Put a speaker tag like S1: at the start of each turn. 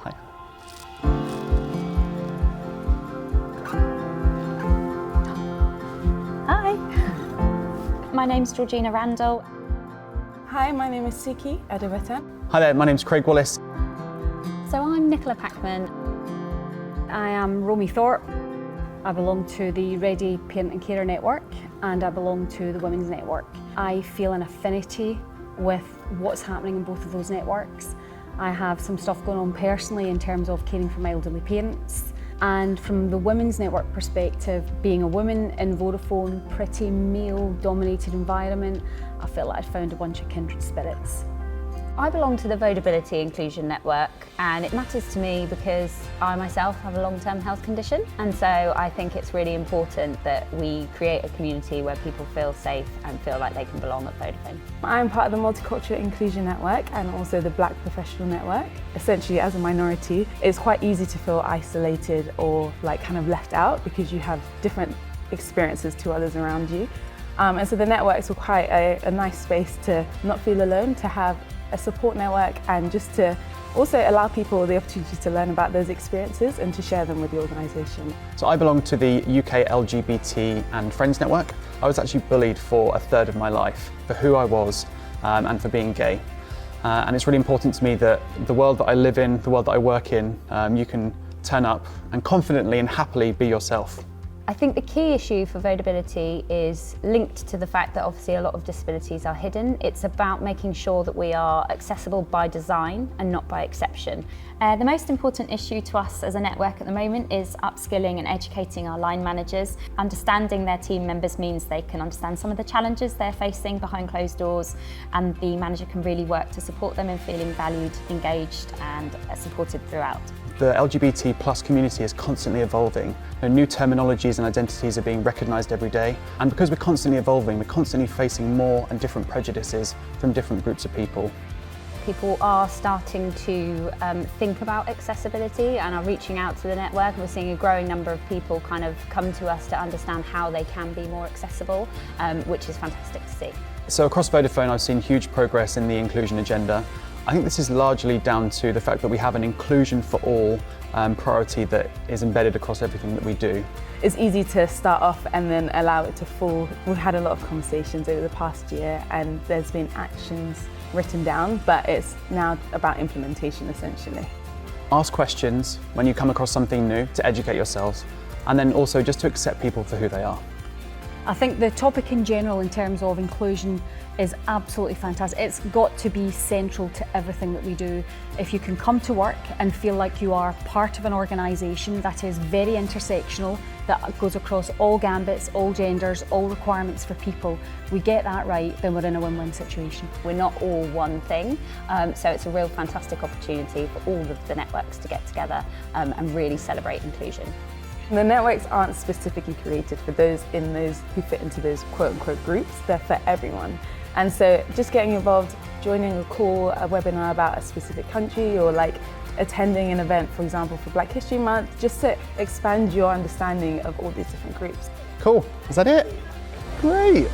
S1: Hi.
S2: Hi. My name's Georgina Randall.
S3: Hi, my name is Suki at Vodafone.
S1: Hi there, my name's Craig Wallace.
S2: So I'm Nicola Packman. I am Romy Thorpe. I belong to the Ready Parent and Carer Network and I belong to the Women's Network. I feel an affinity with what's happening in both of those networks. I have some stuff going on personally in terms of caring for my elderly parents. And from the Women's Network perspective, being a woman in Vodafone, pretty male-dominated environment, I feel like I'd found a bunch of kindred spirits.
S4: I belong to the Vodability Inclusion Network, and it matters to me because I myself have a long-term health condition, and so I think it's really important that we create a community where people feel safe and feel like they can belong at Vodafone.
S3: I'm part of the Multicultural Inclusion Network and also the Black Professional Network. Essentially, as a minority, it's quite easy to feel isolated or like kind of left out because you have different experiences to others around you. And so the networks were quite a nice space to not feel alone, to have a support network and just to also allow people the opportunity to learn about those experiences and to share them with the organisation.
S1: So I belong to the UK LGBT and Friends Network. I was actually bullied for a third of my life for who I was and for being gay. And it's really important to me that the world that I live in, the world that I work in, you can turn up and confidently and happily be yourself.
S4: I think the key issue for Vodability is linked to the fact that obviously a lot of disabilities are hidden. It's about making sure that we are accessible by design and not by exception.
S2: The most important issue to us as a network at the moment is upskilling and educating our line managers. Understanding their team members means they can understand some of the challenges they're facing behind closed doors, and the manager can really work to support them in feeling valued, engaged and supported throughout.
S1: The LGBT plus community is constantly evolving. New terminologies and identities are being recognised every day. And because we're constantly evolving, we're constantly facing more and different prejudices from different groups of people.
S4: People are starting to think about accessibility and are reaching out to the network. We're seeing a growing number of people kind of come to us to understand how they can be more accessible, which is fantastic to see.
S1: So across Vodafone, I've seen huge progress in the inclusion agenda. I think this is largely down to the fact that we have an inclusion for all priority that is embedded across everything that we do.
S3: It's easy to start off and then allow it to fall. We've had a lot of conversations over the past year and there's been actions written down, but it's now about implementation essentially.
S1: Ask questions when you come across something new to educate yourselves, and then also just to accept people for who they are.
S2: I think the topic in general in terms of inclusion is absolutely fantastic. It's got to be central to everything that we do. If you can come to work and feel like you are part of an organisation that is very intersectional, that goes across all gambits, all genders, all requirements for people, we get that right, then we're in a win-win situation.
S4: We're not all one thing, so it's a real fantastic opportunity for all of the networks to get together and really celebrate inclusion.
S3: The networks aren't specifically created for those who fit into those quote-unquote groups, they're for everyone. And so just getting involved, joining a call, a webinar about a specific country, or like attending an event, for example, for Black History Month, just to expand your understanding of all these different groups.
S1: Cool, is that it? Great.